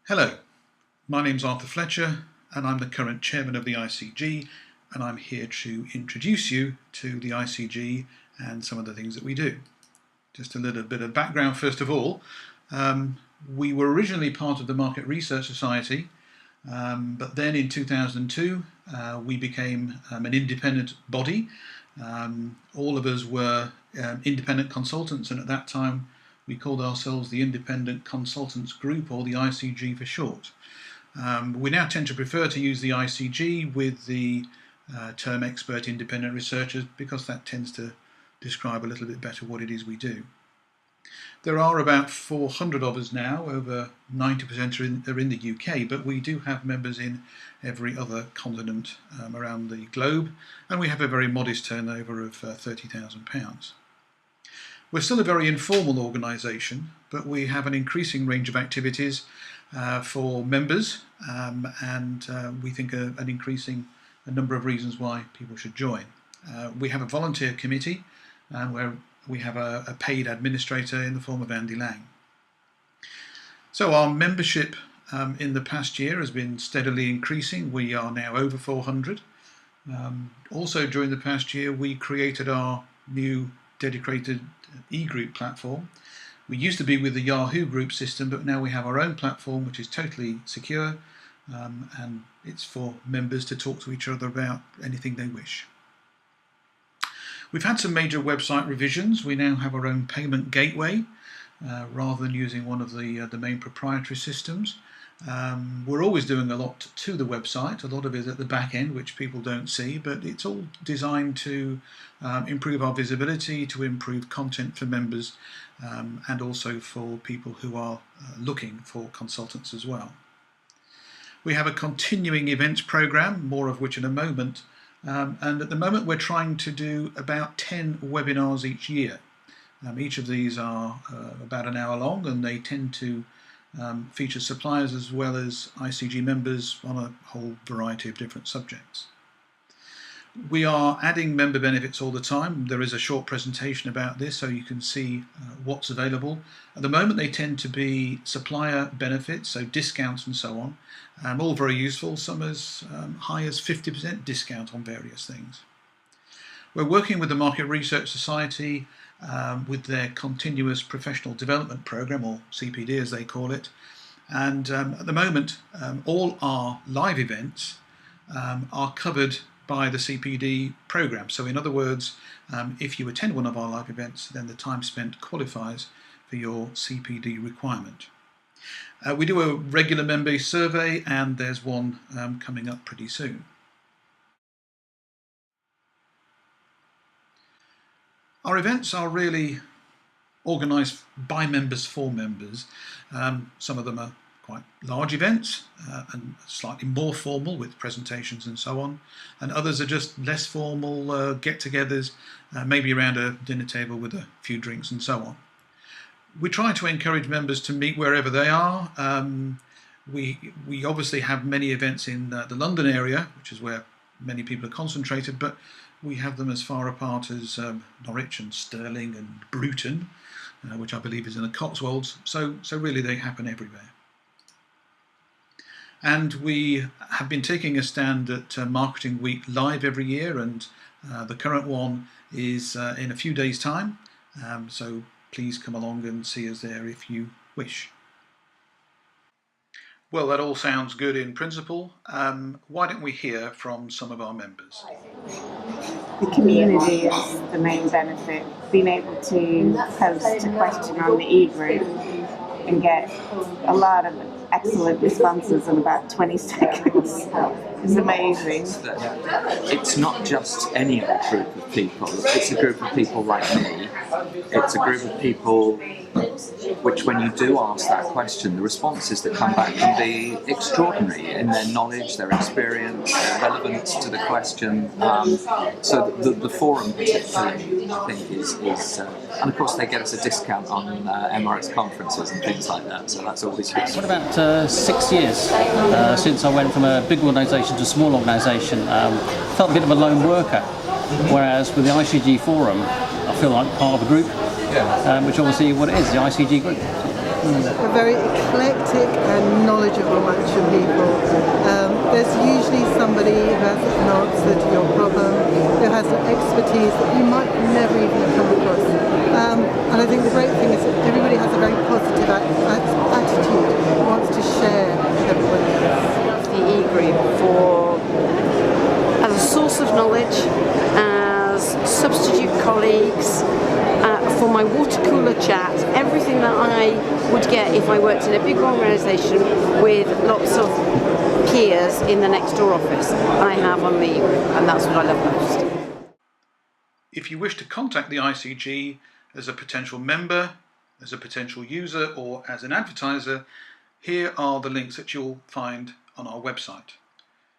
Hello, my name's Arthur Fletcher and I'm the current chairman of the ICG, and I'm here to introduce you to the ICG and some of the things that we do. Just a little bit of background first of all. We were originally part of the Market Research Society, but then in 2002 we became an independent body. All of us were independent consultants, and at that time we called ourselves the Independent Consultants Group, or the ICG for short. We now tend to prefer to use the ICG with the term expert independent researchers, because that tends to describe a little bit better what it is we do. There are about 400 of us now, over 90% are in the UK, but we do have members in every other continent around the globe, and we have a very modest turnover of £30,000. We're still a very informal organisation, but we have an increasing range of activities for members, and we think an increasing number of reasons why people should join. We have a volunteer committee where we have a paid administrator in the form of Andy Lang. So our membership in the past year has been steadily increasing. We are now over 400. Also during the past year we created our new dedicated Egroup platform. We used to be with the Yahoo group system, but now we have our own platform which is totally secure, and it's for members to talk to each other about anything they wish. We've had some major website revisions. We now have our own payment gateway rather than using one of the main proprietary systems. We're always doing a lot to the website. A lot of it is at the back end, which people don't see, but it's all designed to improve our visibility, to improve content for members, and also for people who are looking for consultants as well. We have a continuing events program, more of which in a moment, and at the moment we're trying to do about 10 webinars each year. Each of these are about an hour long, and they tend to feature suppliers as well as ICG members on a whole variety of different subjects. We are adding member benefits all the time. There is a short presentation about this so you can see what's available. At the moment they tend to be supplier benefits, so discounts and so on, all very useful, some as high as 50% discount on various things. We're working with the Market Research Society with their Continuous Professional Development Programme, or CPD as they call it, and at the moment all our live events are covered by the CPD programme. So in other words, if you attend one of our live events, then the time spent qualifies for your CPD requirement. We do a regular member survey, and there's one coming up pretty soon. Our events are really organised by members for members. Some of them are quite large events and slightly more formal with presentations and so on, and others are just less formal get-togethers, maybe around a dinner table with a few drinks and so on. We try to encourage members to meet wherever they are. We obviously have many events in the London area, which is where many people are concentrated, but we have them as far apart as Norwich and Stirling and Bruton, which I believe is in the Cotswolds, so really they happen everywhere. And we have been taking a stand at Marketing Week Live every year, and the current one is in a few days' time, so please come along and see us there if you wish. Well, that all sounds good in principle. Why don't we hear from some of our members? The community is the main benefit. Being able to post a question on the e-group and get a lot of excellent responses in about 20 seconds is amazing. It's not just any old group of people, it's a group of people like me. It's a group of people which, when you do ask that question, the responses that come back can be extraordinary in their knowledge, their experience, their relevance to the question. So the forum particularly, I think, is and of course they get us a discount on MRS conferences and things like that, so that's always useful. What about 6 years since I went from a big organisation to a small organisation? Felt a bit of a lone worker, whereas with the ICG forum I feel like part of a group, which obviously what it is, the ICG group. A very eclectic and knowledgeable knowledge of a bunch of people. There's usually somebody who has an answer to your problem, who has an expertise that you might never even have come across. And I think the great thing is that everybody has a very positive attitude, wants to share with everybody else. The e-group as a source of knowledge, as substitute colleagues, for my water cooler chat, everything that I would get if I worked in a big organisation with lots of peers in the next door office, I have on the e-group, and that's what I love most. If you wish to contact the ICG as a potential member, as a potential user, or as an advertiser, here are the links that you'll find on our website.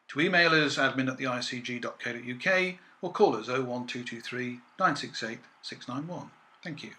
To email us, admin@theicg.co.uk, or call us 01223 968 691. Thank you.